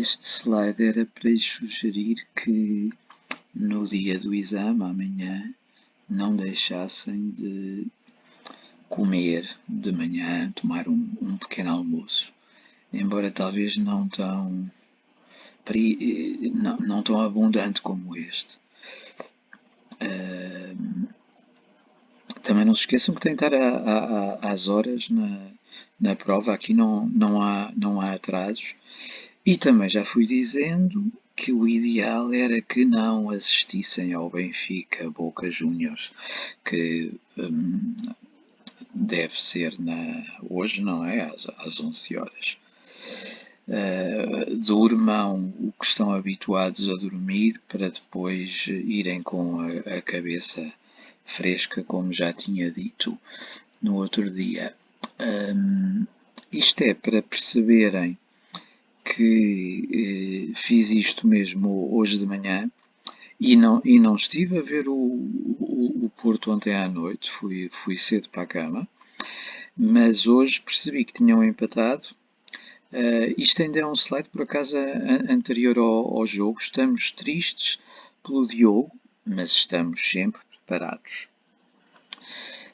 Este slide era para lhes sugerir que no dia do exame, amanhã, não deixassem de comer de manhã, tomar um pequeno almoço. Embora talvez não tão abundante como este. Também não se esqueçam que têm que estar às horas na prova, aqui não há atrasos. E também já fui dizendo que o ideal era que não assistissem ao Benfica Boca Juniors, que deve ser hoje, não é? Às 11 horas. Durmam o que estão habituados a dormir para depois irem com a cabeça fresca, como já tinha dito no outro dia. Isto é para perceberem que fiz isto mesmo hoje de manhã e não estive a ver o Porto ontem à noite, fui cedo para a cama, mas hoje percebi que tinham empatado. Isto ainda é um slide, por acaso, anterior ao jogo. Estamos tristes pelo Diogo, mas estamos sempre preparados.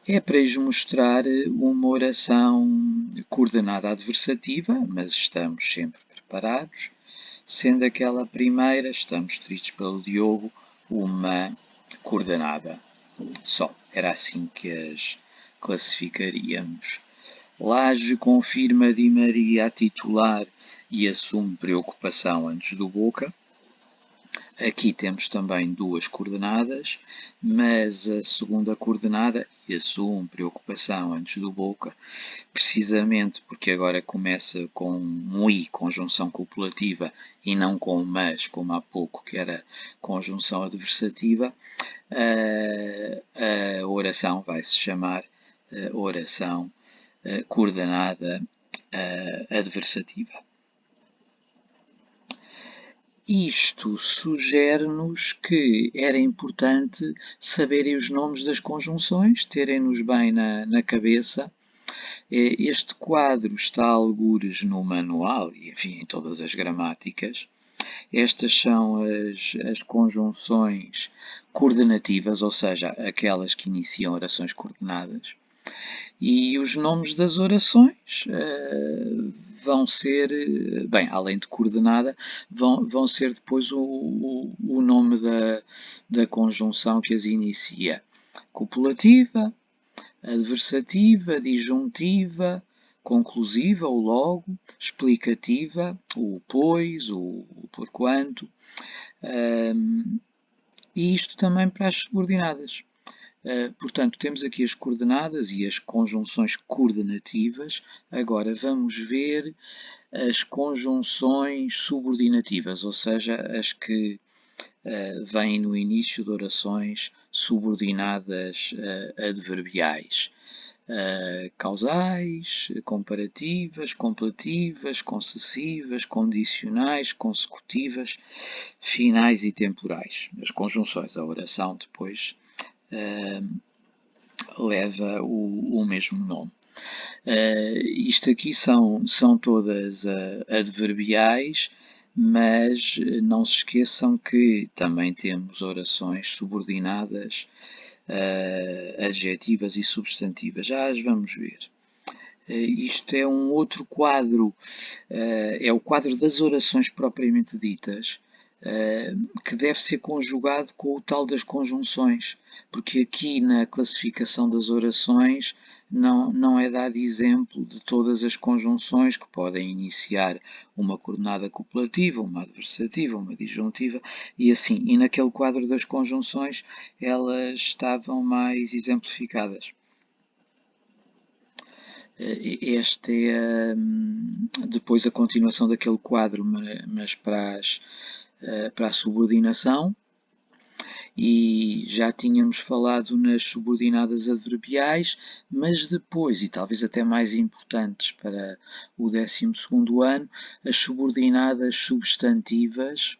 É para lhes mostrar uma oração coordenada adversativa, mas estamos sempre preparados. Sendo aquela primeira, estamos tristes pelo Diogo, uma coordenada só. Era assim que as classificaríamos. Laje confirma Di Maria a titular e assume preocupação antes do Boca. Aqui temos também duas coordenadas, mas a segunda coordenada e assume preocupação antes do Boca, precisamente porque agora começa com um I, conjunção copulativa, e não com mas, como há pouco, que era conjunção adversativa. A oração vai se chamar oração coordenada adversativa. Isto sugere-nos que era importante saberem os nomes das conjunções, terem-nos bem na cabeça. Este quadro está algures no manual e, enfim, em todas as gramáticas. Estas são as conjunções coordenativas, ou seja, aquelas que iniciam orações coordenadas. E os nomes das orações vão ser, bem, além de coordenada, vão ser depois o nome da conjunção que as inicia. Copulativa, adversativa, disjuntiva, conclusiva, o logo, explicativa, o pois, o porquanto, e isto também para as subordinadas. Portanto, temos aqui as coordenadas e as conjunções coordenativas. Agora vamos ver as conjunções subordinativas, ou seja, as que vêm no início de orações subordinadas adverbiais. Causais, comparativas, completivas, concessivas, condicionais, consecutivas, finais e temporais. As conjunções, a oração depois leva o mesmo nome. Isto aqui são todas adverbiais, mas não se esqueçam que também temos orações subordinadas, adjetivas e substantivas. Já as vamos ver. Isto é um outro quadro, é o quadro das orações propriamente ditas, que deve ser conjugado com o tal das conjunções, porque aqui na classificação das orações não é dado exemplo de todas as conjunções que podem iniciar uma coordenada copulativa, uma adversativa, uma disjuntiva e assim. E naquele quadro das conjunções elas estavam mais exemplificadas. Esta é depois a continuação daquele quadro, mas para a subordinação. E já tínhamos falado nas subordinadas adverbiais, mas depois, e talvez até mais importantes para o 12º ano, as subordinadas substantivas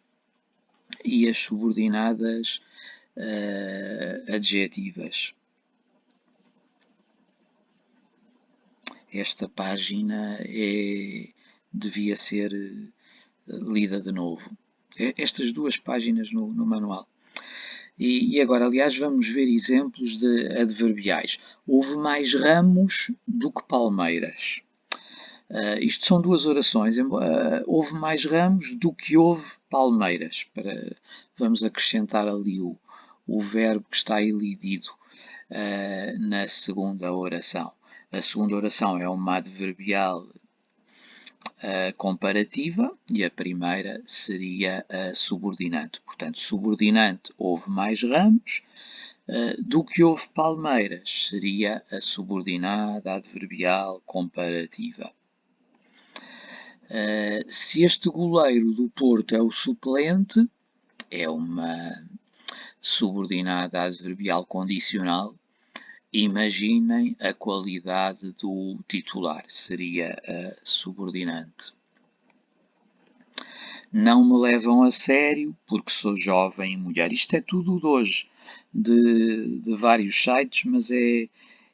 e as subordinadas adjetivas. Esta página devia ser lida de novo. Estas duas páginas no manual. E agora, aliás, vamos ver exemplos de adverbiais. Houve mais ramos do que palmeiras. Isto são duas orações. Houve mais ramos do que houve palmeiras. Vamos acrescentar ali o verbo que está elidido na segunda oração. A segunda oração é uma adverbial comparativa e a primeira seria a subordinante. Portanto, subordinante, houve mais ramos do que houve palmeiras, seria a subordinada adverbial comparativa. Se este goleiro do Porto é o suplente, é uma subordinada adverbial condicional. Imaginem a qualidade do titular, seria a subordinante. Não me levam a sério porque sou jovem e mulher. Isto é tudo de hoje, de vários sites, mas é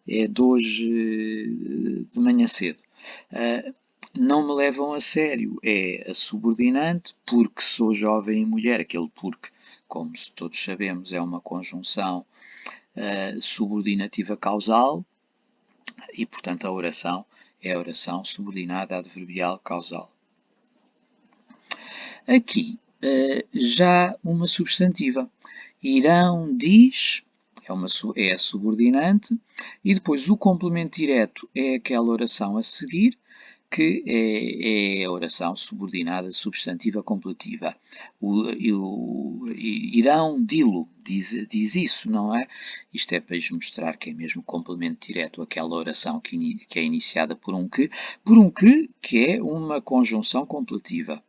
de hoje de manhã cedo. Não me levam a sério é a subordinante porque sou jovem e mulher. Aquele porque, como todos sabemos, é uma conjunção subordinativa causal e, portanto, a oração é a oração subordinada adverbial causal. Aqui, já uma substantiva. Irão diz, é a subordinante, e depois o complemento direto é aquela oração a seguir, que é a oração subordinada substantiva completiva. Irão dilo, diz isso, não é? Isto é para lhes mostrar que é mesmo complemento direto aquela oração que é iniciada por um que é uma conjunção completiva.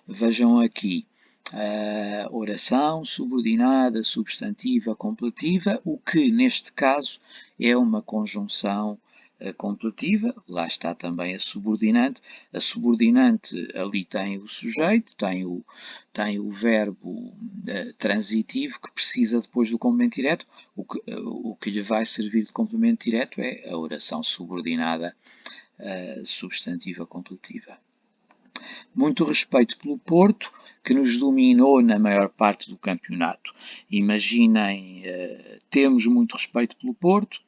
Vejam aqui, oração subordinada substantiva completiva, o que neste caso é uma conjunção completiva, lá está também a subordinante. A subordinante ali tem o sujeito, tem o verbo transitivo que precisa depois do complemento direto. O que lhe vai servir de complemento direto é a oração subordinada substantiva completiva. Muito respeito pelo Porto, que nos dominou na maior parte do campeonato. Imaginem, temos muito respeito pelo Porto,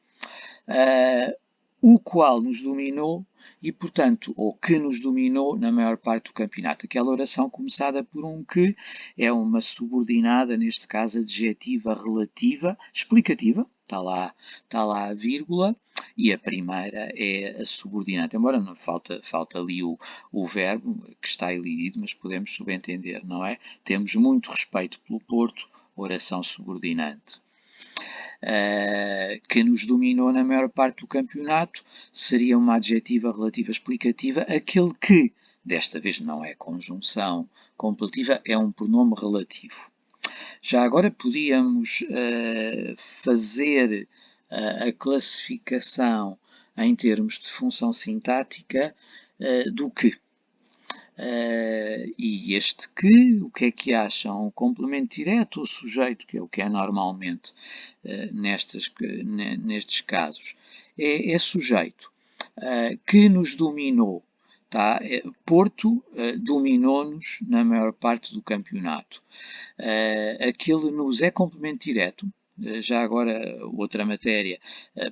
o qual nos dominou e, portanto, ou que nos dominou na maior parte do campeonato. Aquela oração começada por um que é uma subordinada, neste caso adjetiva relativa, explicativa, está lá a vírgula, e a primeira é a subordinante. Embora não falta ali o verbo que está elidido, mas podemos subentender, não é? Temos muito respeito pelo Porto, oração subordinante. Que nos dominou na maior parte do campeonato, seria uma adjetiva relativa explicativa, aquele que, desta vez não é conjunção completiva, é um pronome relativo. Já agora podíamos fazer a classificação em termos de função sintática do que. E este que, o que é que acham? O complemento direto ou sujeito, que é o que é normalmente nestes casos? É sujeito. Que nos dominou. Tá? Porto dominou-nos na maior parte do campeonato. Aquele nos é complemento direto. Já agora, outra matéria,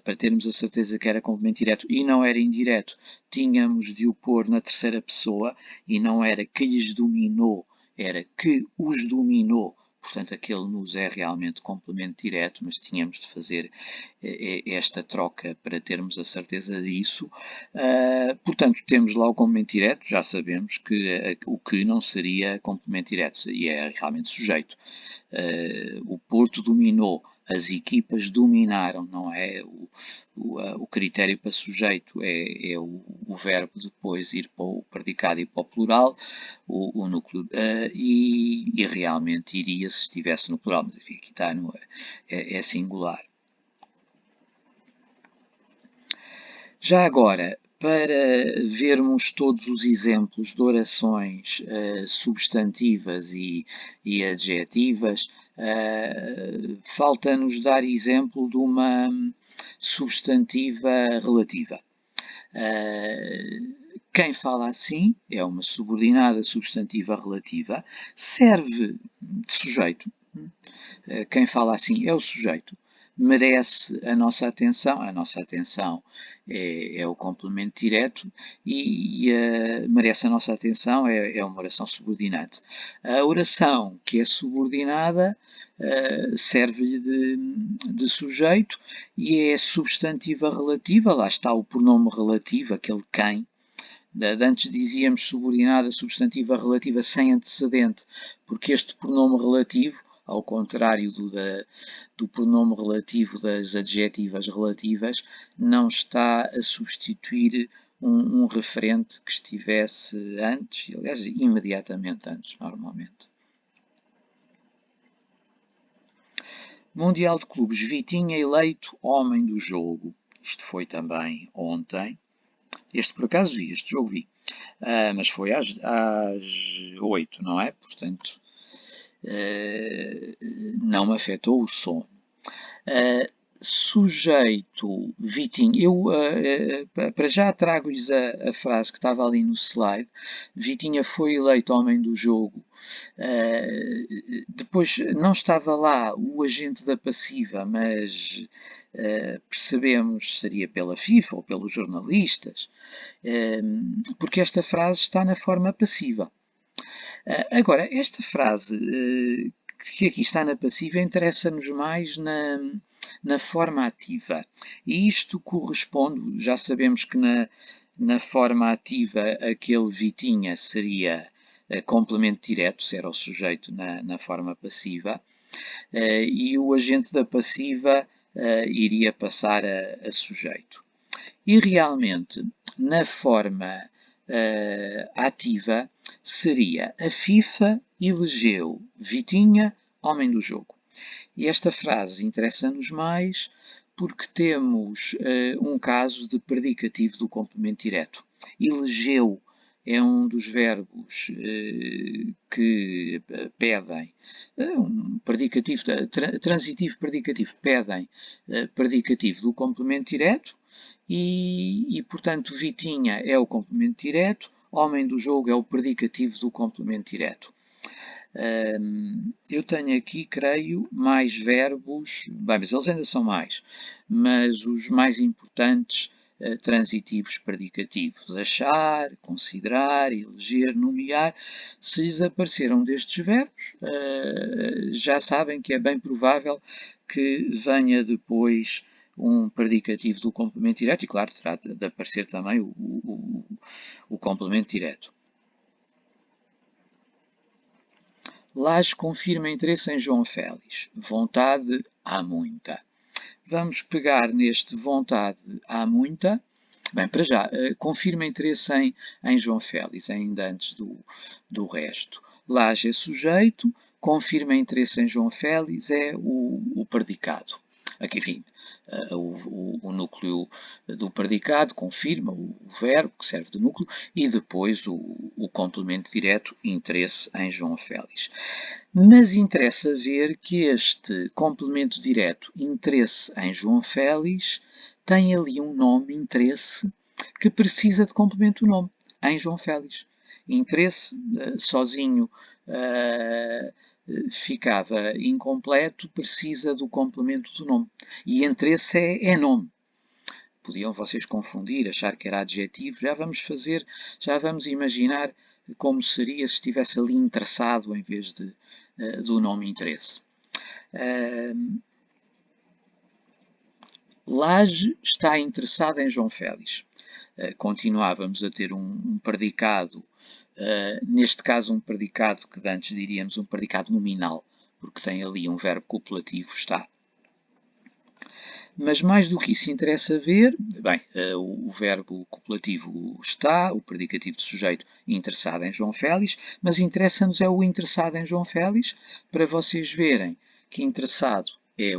para termos a certeza que era complemento direto e não era indireto, tínhamos de o pôr na terceira pessoa e não era que lhes dominou, era que os dominou. Portanto, aquele nos é realmente complemento direto, mas tínhamos de fazer esta troca para termos a certeza disso. Portanto, temos lá o complemento direto, já sabemos que o que não seria complemento direto, e é realmente sujeito. O Porto dominou, as equipas dominaram, não é? O critério para sujeito é o verbo depois ir para o predicado e para o plural, o núcleo, e realmente iria se estivesse no plural, mas aqui está, é singular. Já agora, para vermos todos os exemplos de orações substantivas e adjetivas, falta-nos dar exemplo de uma substantiva relativa. Quem fala assim é uma subordinada substantiva relativa, serve de sujeito. Quem fala assim é o sujeito. Merece a nossa atenção é o complemento direto e merece a nossa atenção é uma oração subordinante. A oração que é subordinada serve-lhe de sujeito e é substantiva relativa, lá está o pronome relativo, aquele quem. Antes dizíamos subordinada substantiva relativa sem antecedente, porque este pronome relativo, ao contrário do pronome relativo das adjetivas relativas, não está a substituir um referente que estivesse antes, aliás, imediatamente antes, normalmente. Mundial de Clubes, Vitinha eleito homem do jogo. Isto foi também ontem. Este por acaso vi, este jogo vi. Mas foi às 8, não é? Portanto, não me afetou o sono. Sujeito, Vitinho, eu para já trago-lhes a frase que estava ali no slide. Vitinha foi eleito homem do jogo. Depois não estava lá o agente da passiva, mas percebemos seria pela FIFA ou pelos jornalistas, porque esta frase está na forma passiva. Agora, esta frase que aqui está na passiva interessa-nos mais na forma ativa. E isto corresponde, já sabemos que na forma ativa aquele Vitinha seria complemento direto, se era o sujeito na forma passiva, e o agente da passiva iria passar a sujeito. E realmente, na forma ativa, seria a FIFA elegeu Vitinha homem do jogo. E esta frase interessa-nos mais porque temos um caso de predicativo do complemento direto. Elegeu é um dos verbos que pedem um predicativo, transitivo predicativo, pedem predicativo do complemento direto e, portanto, Vitinha é o complemento direto, homem do jogo é o predicativo do complemento direto. Eu tenho aqui, creio, mais verbos, bem, mas eles ainda são mais, mas os mais importantes transitivos predicativos. Achar, considerar, eleger, nomear. Se lhes apareceram destes verbos, já sabem que é bem provável que venha depois um predicativo do complemento direto e, claro, terá de aparecer também o complemento direto. Laje confirma interesse em João Félix. Vontade há muita. Vamos pegar neste vontade há muita. Bem, para já, confirma interesse em João Félix, ainda antes do resto. Laje é sujeito, confirma interesse em João Félix é o predicado. Aqui, enfim, o núcleo do predicado confirma o verbo que serve de núcleo e depois o complemento direto, interesse em João Félix. Mas interessa ver que este complemento direto, interesse em João Félix, tem ali um nome, interesse, que precisa de complemento do nome, em João Félix. Interesse sozinho ficava incompleto, precisa do complemento do nome. E interesse é nome. Podiam vocês confundir, achar que era adjetivo. Já vamos imaginar como seria se estivesse ali interessado em vez do nome interesse. Laje está interessado em João Félix. Continuávamos a ter um predicado, neste caso um predicado que antes diríamos um predicado nominal, porque tem ali um verbo copulativo, está. Mas mais do que isso interessa ver, bem, o verbo copulativo está, o predicativo de sujeito interessado em João Félix, mas interessa-nos é o interessado em João Félix, para vocês verem que interessado é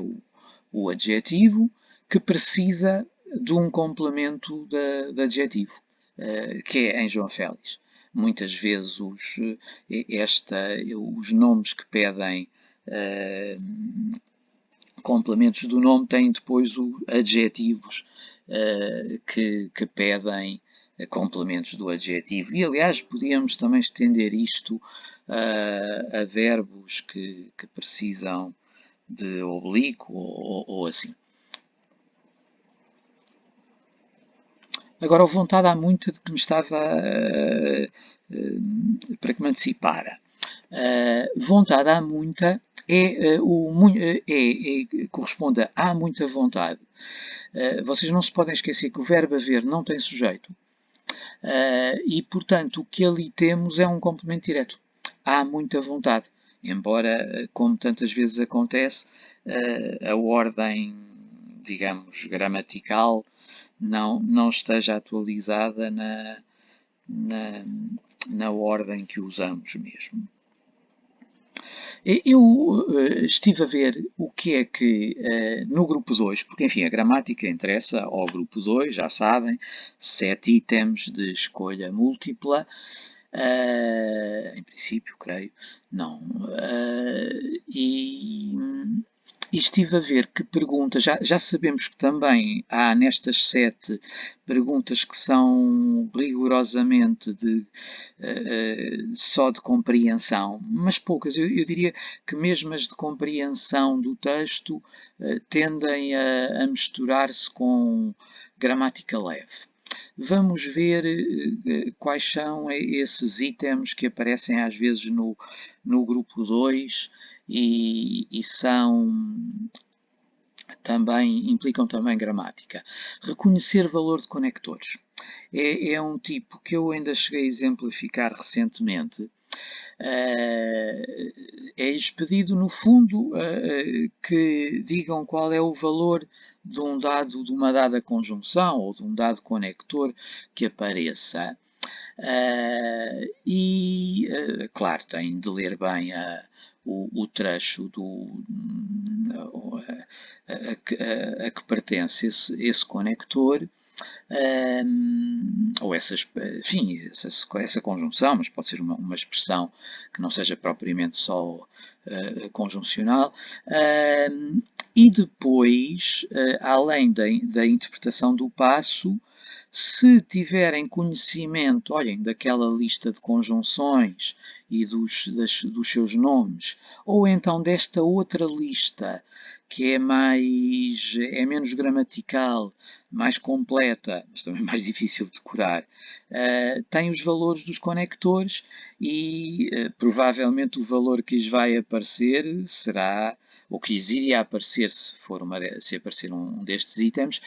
o adjetivo que precisa de um complemento de adjetivo, que é em João Félix. Muitas vezes os nomes que pedem complementos do nome têm depois adjetivos que pedem complementos do adjetivo. E, aliás, podíamos também estender isto a verbos que precisam de oblíquo ou assim. Agora, a vontade há muita de que me estava para que me antecipara. Vontade há muita corresponde a há muita vontade. Vocês não se podem esquecer que o verbo haver não tem sujeito e, portanto, o que ali temos é um complemento direto. Há muita vontade. Embora, como tantas vezes acontece, a ordem, digamos, gramatical não esteja atualizada na, na ordem que usamos mesmo. Eu estive a ver o que é que no grupo 2, porque enfim a gramática interessa ao grupo 2, já sabem, 7 itens de escolha múltipla, em princípio, creio, não. E estive a ver que perguntas, já sabemos que também há nestas 7 perguntas que são rigorosamente só de compreensão, mas poucas. Eu diria que mesmo as de compreensão do texto tendem a misturar-se com gramática leve. Vamos ver quais são esses itens que aparecem às vezes no grupo 2 e implicam também gramática. Reconhecer valor de conectores. É um tipo que eu ainda cheguei a exemplificar recentemente. É-lhes pedido, no fundo, que digam qual é o valor de uma dada conjunção ou de um dado conector que apareça. Claro, têm de ler bem o trecho a que pertence esse conector. Ou enfim, essa conjunção, mas pode ser uma expressão que não seja propriamente só conjuncional. E depois, além da interpretação do passo, se tiverem conhecimento, olhem, daquela lista de conjunções e dos seus nomes, ou então desta outra lista que é menos gramatical, mais completa, mas também mais difícil de decorar, tem os valores dos conectores e provavelmente o valor que lhes vai aparecer será, ou que lhes iria aparecer se aparecer um destes itens,